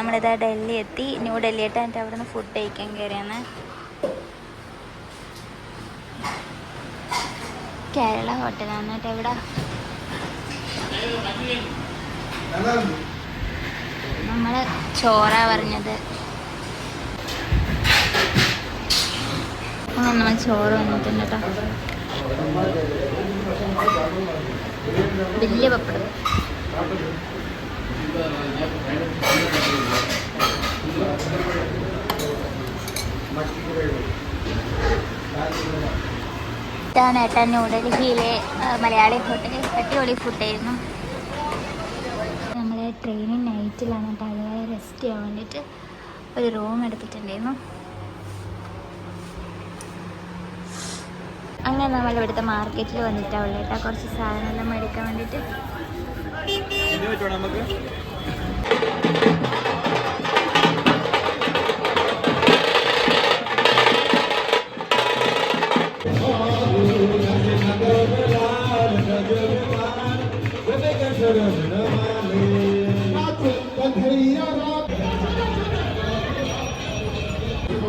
നമ്മളിതാ ഡൽഹി എത്തി. ന്യൂ ഡൽഹി ആയിട്ട് എന്നിട്ട് അവിടെ നിന്ന് ഫുഡ് കഴിക്കാൻ കയറിയാണ്. കേരള ഹോട്ടലാണ് കേട്ടോ ഇവിടെ. നമ്മള് ചോറാ പറഞ്ഞത്. അങ്ങനെ നമ്മൾ ചോറ് വന്നിട്ടുണ്ട് കേട്ടോ. വലിയ പപ്പടം. ഇതാണ് ഏട്ടാ ന്യൂഡൽഹിയിലെ മലയാളി ഹോട്ടൽ. അടിപൊളി ഫുഡായിരുന്നു. നമ്മളെ ട്രെയിനിങ് നൈറ്റിലാണ് കേട്ടോ. അതുപോലെ റെസ്റ്റ് ചെയ്യാൻ വേണ്ടിയിട്ട് ഒരു റൂം എടുത്തിട്ടുണ്ടായിരുന്നു. അങ്ങനെ നമ്മൾ ഇവിടുത്തെ മാർക്കറ്റിൽ വന്നിട്ടാവുള്ളൂ കേട്ടോ കുറച്ച് സാധനമെല്ലാം മേടിക്കാൻ വേണ്ടിയിട്ട്.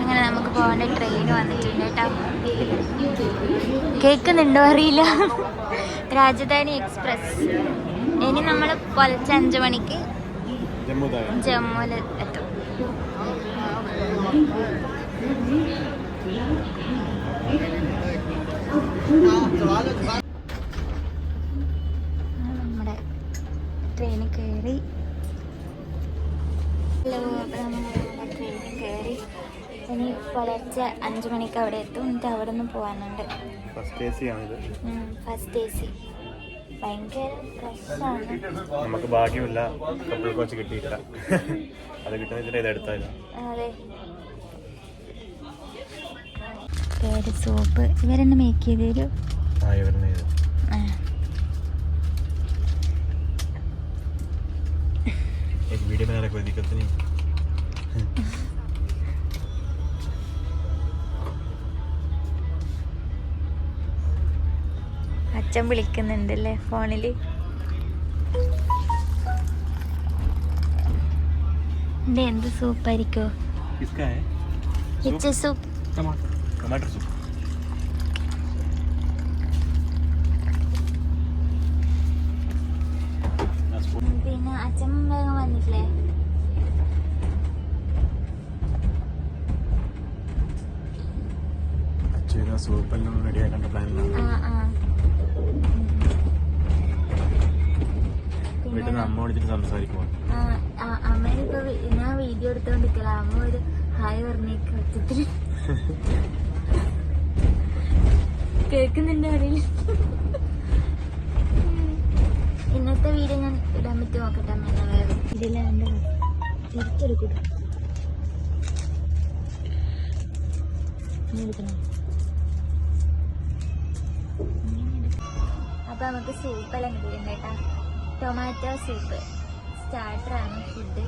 അങ്ങനെ നമുക്ക് പോകേണ്ട ട്രെയിൻ വന്നിട്ടുണ്ട് കേട്ടോ. കേൾക്കുന്നുണ്ടോ അറിയില്ല. രാജധാനി എക്സ്പ്രസ്. ഇനി നമ്മൾ പുലർച്ചെ 5 മണിക്ക് ജമ്മുവിൽ എത്തും. നമ്മുടെ ട്രെയിനിൽ കയറി. ട്രെയിനിൽ കയറി ഇനി പുലർച്ചെ 5 മണിക്ക് അവിടെ എത്തും. എന്നിട്ട് അവിടെ നിന്ന് പോകാനുണ്ട്. First A C. ഭയങ്കര പ്രശ്നമാണ്. നമുക്ക് ഭാഗ്യമില്ല, കപ്പിൾ കോച്ച് കിട്ടിയില്ല. അത് കിട്ടുന്നില്ല, ഇതെടുത്താലും. അതെ. പേര് സോപ്പ്. ഇവരെന്നെ മേക്ക് ചെയ്ത് തരും. वीडियो बनाने कोई दिक्कत नहीं. അച്ഛൻ വിളിക്കുന്നുണ്ടല്ലേ ഫോണില്. ഇത് എന്ത് സൂപ്പായിരിക്കോ? സൂപ്പ്. टमाटर सूप. പിന്നെ അച്ഛൻ വന്നിട്ടില്ലേ? സൂപ്പെല്ലാം റെഡിയാക്കേണ്ട പ്ലാനിലാണ്. വീട്ടിൽ അമ്മ വിളിച്ചിട്ട് സംസാരിക്കുമോ? അമ്മേനിപ്പോ ഞാൻ വീഡിയോ എടുത്തോണ്ടിരിക്കല. അമ്മ ഒരു ഹായ് പറഞ്ഞേക്ക് വെച്ചിട്ട് കേൾക്കുന്നുണ്ടോ അറിയില്ല. ഇന്നത്തെ വീഡിയോ ഞാൻ ഇടാൻ പറ്റി നോക്കട്ടെ. അമ്മ ഇതിലാണ്ട് തിരിച്ചെടുക്കൂട്ടോ. അപ്പൊ നമുക്ക് സൂപ്പെല്ലാം കിട്ടിയിട്ടുണ്ട് കേട്ടാ. ടൊമാറ്റോ സൂപ്പ് സ്റ്റാർട്ടറാണ് ഫുഡ്.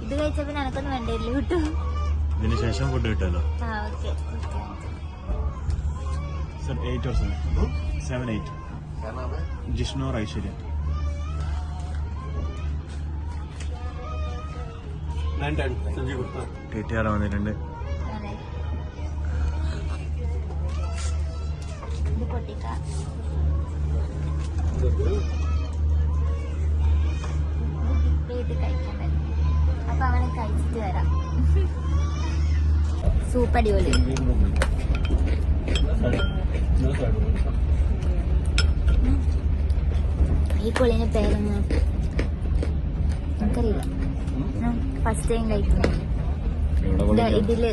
ഇത് കഴിച്ചപ്പോ എനക്കൊന്നും വേണ്ടിയില്ല കിട്ടും. ഇതിന് ശേഷം ഫുഡ് കിട്ടുമല്ലോ. ആ okay. 8 or 7 8 Jishnu or Aishwarya. 9 10 KTR വന്നിട്ടുണ്ട്. ഇത് പൊട്ടിക്ക. ഇത് കഴിക്കാൻ പറ്റും. അപ്പൊ അവനെ കഴിച്ചിട്ട് വരാം. സൂപ്പ് അടിപൊളി. ഈ പുളിന്റെ പേരൊന്നും എനിക്കറിയില്ല. ഫസ്റ്റ് ടൈം കഴിക്കുന്നത്. ഇതില്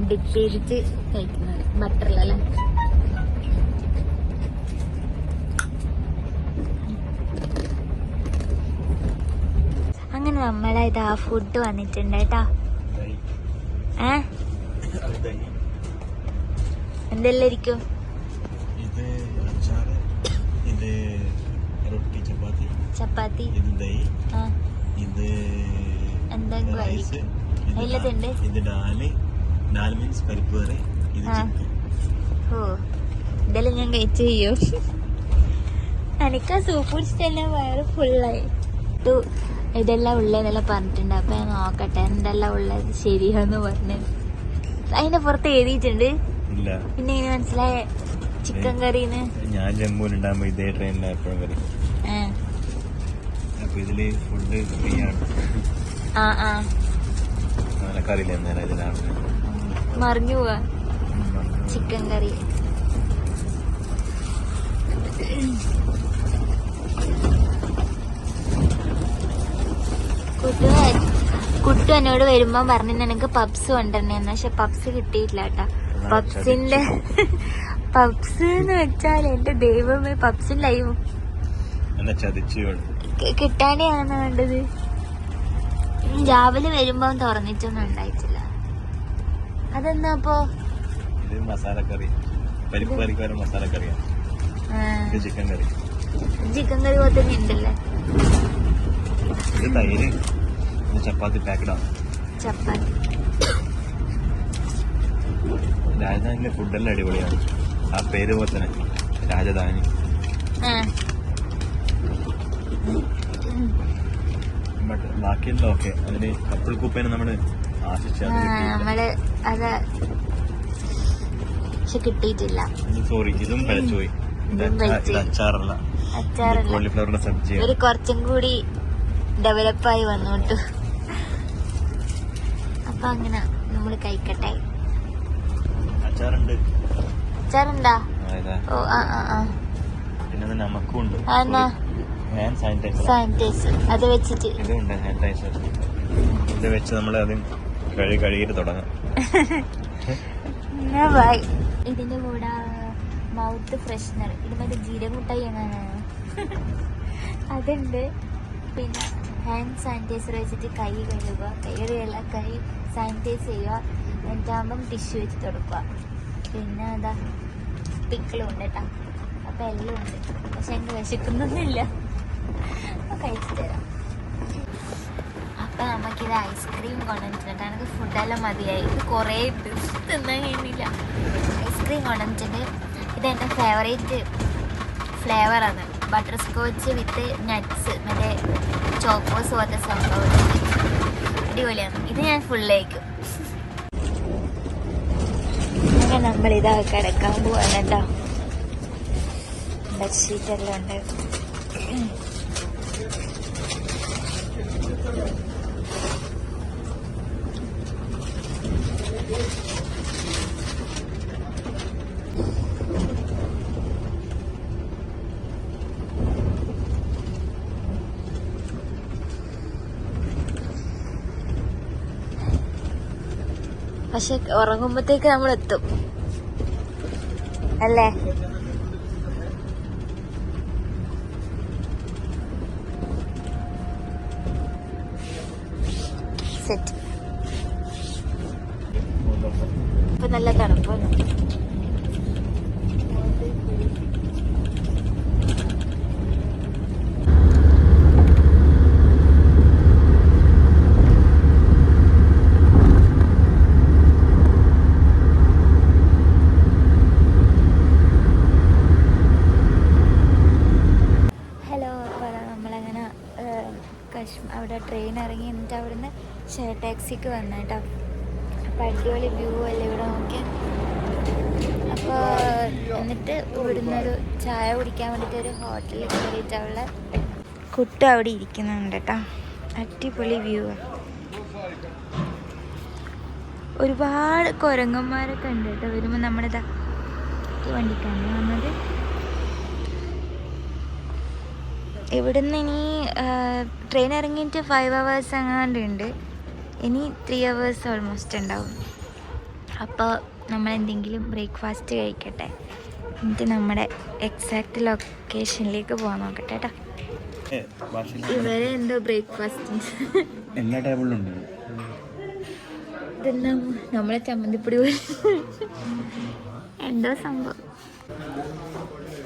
ഡിപ്പ് ചെയ്തിട്ട് കഴിക്കുന്നത് ബട്ടറിലല്ലേ. അങ്ങനെ നമ്മളെ ഇതാ ഫുഡ് വന്നിട്ടുണ്ട് കേട്ടാ. എന്തെല്ലാം ഇരിക്കും? ചപ്പാത്തി എല്ലാതുണ്ട്. ഓ ഇതെല്ലാം ഞാൻ കഴിച്ചു ചെയ്യോ. എനിക്ക് ആ സൂപ്പ് കുടിച്ചിട്ട് തന്നെ വയറ് ഫുള്ളായി. ഇതെല്ലാം ഉള്ളതെന്നെല്ലാം പറഞ്ഞിട്ടുണ്ട്. അപ്പൊ ഞാൻ നോക്കട്ടെ എന്തെല്ലാം ഉള്ളത് ശരിയാന്ന് പറഞ്ഞത്. അതിന്റെ പുറത്ത് എഴുതിയിട്ടുണ്ട്. ഇല്ല, പിന്നെ ഇങ്ങനെ മനസ്സിലായ ചിക്കൻ കറിന്ന്. ഞാൻ ജമ്മുവിലുണ്ടാകുമ്പോ ഇതേ ട്രെയിനിലാണ് എപ്പോഴും കറി. അപ്പൊ ഇതില് ഫുഡ് ഫ്രീ ആണ്. കറിയില്ല നേരം ഇതിലാണ് മറിഞ്ഞു പോവാ ചിക്കൻ കറി. കുട്ടു എന്നോട് വരുമ്പോ പറഞ്ഞു എനിക്ക് പബ്സ് കൊണ്ടുവരണേന്ന്. പക്ഷെ പബ്സ് കിട്ടിയിട്ടില്ല കേട്ടാ. പബ്സിന്റെ പബ്സ് എന്ന് വെച്ചാൽ എന്റെ ദൈവമേ, പബ്സും ലൈവും കിട്ടാനെയാണ് വേണ്ടത്. രാവിലെ വരുമ്പോ തുറന്നിട്ടൊന്നും ഉണ്ടായിട്ടില്ല. അതെന്നാ അപ്പൊ മസാലക്കറി, പരിപ്പ് കറിക്ക് മസാലക്കറിയാണ്. ചിക്കൻ കറി, ചിക്കൻ കറി പോലെ തന്നെ ഉണ്ടല്ലേ. ഇത് തൈര്, ചപ്പാത്തി പാക്കഡാണ്. ചപ്പാത്തി രാജധാനിലെ ഫുഡെല്ലാം അടിപൊളിയാണ്. ആ പേര് പോലെ തന്നെ രാജധാനി. ബട്ട് ബാക്കിയെല്ലാം ഓക്കെ. അതിന് കപ്പിൾ കൂപ്പേനെ നമ്മള് നമ്മള് അത് പക്ഷെ കിട്ടിയിട്ടില്ല. സോറി, ഇതും പഴച്ചുപോയി. അച്ചാറല്ല, കോളിഫ്ലവറിന്റെ സബ്ജി. ഒരു കുറച്ചും കൂടി ഡെവലപ്പായി വന്നോട്ടു. അപ്പൊ അങ്ങനെ നമ്മള് കഴിക്കട്ടെ. അച്ചാറുണ്ട്. അച്ചാറുണ്ടാ? ഓ പിന്നെ നമുക്കും ഉണ്ട് ഹാൻഡ് സാനിറ്റൈസർ. അത് വെച്ചിട്ട് ഇതുണ്ട് ഹാൻഡ് സാനിറ്റൈസർ. ഇത് വെച്ച് നമ്മൾ അത് കഴുകിയിട്ട് തുടങ്ങാം. ഇതിന്റെ കൂടെ മൗത്ത് ഫ്രഷ്നർ, ഇത് മറ്റേ ജീരകമുട്ടായി എങ്ങനെയാണ് അതുണ്ട്. പിന്നെ ഹാൻഡ് സാനിറ്റൈസർ വെച്ചിട്ട് കൈ കഴുകുക. കൈ സാനിറ്റൈസ് ചെയ്യുക. എന്നിട്ടാകുമ്പം ടിഷ്യൂ വെച്ച് തുടക്കുക. പിന്നെ അതാ പിക്കിളും ഉണ്ട് കേട്ടോ. അപ്പം എല്ലാം ഉണ്ട്. പക്ഷെ എനിക്ക് വിശക്കുന്നൊന്നുമില്ല. അപ്പം കഴിച്ചു തരാം. അപ്പം നമുക്കിത് ഐസ്ക്രീം കൊണ്ടുവന്നിട്ടുണ്ട്. എനിക്ക് ഫുഡെല്ലാം മതിയായി. ഇത് കുറേ തിന്നാൻ കഴിയുന്നില്ല. ഐസ്ക്രീം കൊണ്ടുവന്നിട്ടുണ്ട്. ഇതെൻ്റെ ഫേവറേറ്റ് ഫ്ലേവറാണ്. ബട്ടർ സ്കോച്ച് വിത്ത് നട്ട്സ്, മറ്റേ ചോക്കോസ് പോലത്തെ സംഭവം. അടിപൊളിയാണ്. ഇത് ഞാൻ ഫുള്ളേക്കും. അങ്ങനെ നമ്മളിതാ കിടക്കാൻ പോവാണ് കേട്ടോ. ബെഡ്ഷീറ്റെല്ലാം ഉണ്ട്. പക്ഷെ ഉറങ്ങുമ്പോഴത്തേക്ക് നമ്മൾ എത്തും അല്ലേ? സെറ്റ്. ഇപ്പൊ നല്ല തണുപ്പാണ്. അവിടെ ട്രെയിൻ ഇറങ്ങി എന്നിട്ട് അവിടുന്ന് ഷെയർ ടാക്സിക്ക് വന്നു കേട്ടോ. അപ്പോൾ അടിപൊളി വ്യൂ അല്ലേ ഇവിടെ നോക്കിയാൽ. അപ്പോൾ എന്നിട്ട് ഇവിടുന്ന് ഒരു ചായ കുടിക്കാൻ വേണ്ടിയിട്ട് ഒരു ഹോട്ടലിൽ കയറിയിട്ട് അവളെ കുട്ടി അവിടെ ഇരിക്കുന്നുണ്ട് കേട്ടോ. അടിപൊളി വ്യൂ. ഒരുപാട് കുരങ്ങന്മാരൊക്കെ ഉണ്ട് കേട്ടോ. വരുമ്പോൾ നമ്മളിതാ വണ്ടിക്കാണ് വന്നത്. ഇവിടുന്ന് ഇനി ട്രെയിൻ ഇറങ്ങിയിട്ട് 5 hours അങ്ങാണ്ട് ഉണ്ട്. ഇനി 3 hours ഓൾമോസ്റ്റ് ഉണ്ടാവും. അപ്പോൾ നമ്മളെന്തെങ്കിലും ബ്രേക്ക്ഫാസ്റ്റ് കഴിക്കട്ടെ. എന്നിട്ട് നമ്മുടെ എക്സാക്റ്റ് ലൊക്കേഷനിലേക്ക് പോകാൻ നോക്കട്ടെ കേട്ടോ. ഇവരെ എന്തോ ബ്രേക്ക്ഫാസ്റ്റ് എല്ലാ ടേബിളിലും ഉണ്ട്. ഇതെന്താ നമ്മളെ ചമ്മന്തിപ്പൊടി പോലെ എന്തോ സംഭവം.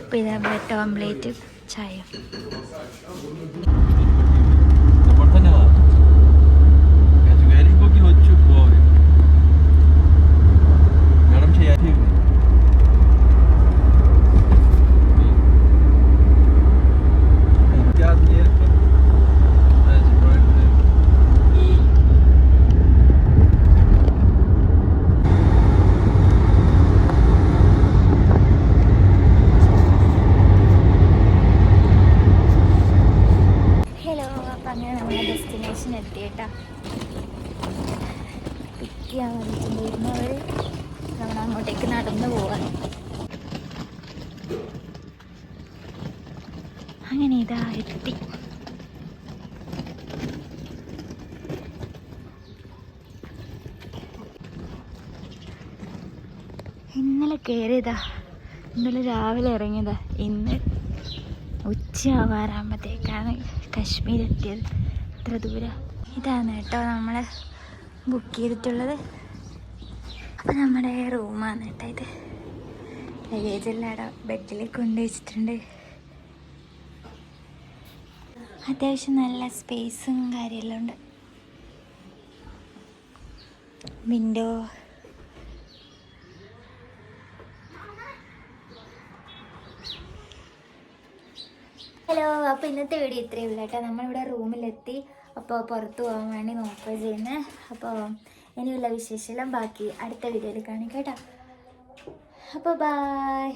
അപ്പോൾ ഇതാ ബ്രെഡ് ഓംലേറ്റ്, ചായ. ചെയ്യാൻ വേണ്ടിയിട്ടുണ്ടായിരുന്നു അവർ. നമ്മൾ അങ്ങോട്ടേക്ക് നടന്നു പോവാൻ. അങ്ങനെ ഇതാ എത്തി. ഇന്നലെ കയറിയതാ, ഇന്നലെ രാവിലെ ഇറങ്ങിയതാ. ഇന്ന് ഉച്ചയാവാറാകുമ്പോഴത്തേക്കാണ് കാശ്മീർ എത്തിയത്. ഇത്ര ദൂരം. ഇതാണ് കേട്ടോ നമ്മൾ ബുക്ക് ചെയ്തിട്ടുള്ളത്. അപ്പം നമ്മുടെ റൂമാണ് കേട്ടോ ഇത്. ലഗേജെല്ലാം അവിടെ ബെഡിലേക്ക് കൊണ്ടുവച്ചിട്ടുണ്ട്. അത്യാവശ്യം നല്ല സ്പേസും കാര്യമെല്ലാം ഉണ്ട്. വിൻഡോ. ഹലോ, അപ്പോൾ ഇന്നത്തെ വീഡിയോ ഇത്രയേ ഉള്ളൂ കേട്ടോ. നമ്മളിവിടെ റൂമിലെത്തി. അപ്പോൾ പുറത്ത് പോകാൻ വേണ്ടി നോക്കുക ചെയ്യുന്നത്. അപ്പോൾ ഇനിയുള്ള വിശേഷം ബാക്കി അടുത്ത വീഡിയോയിൽ കാണാം കേട്ടോ. അപ്പോൾ ബൈ.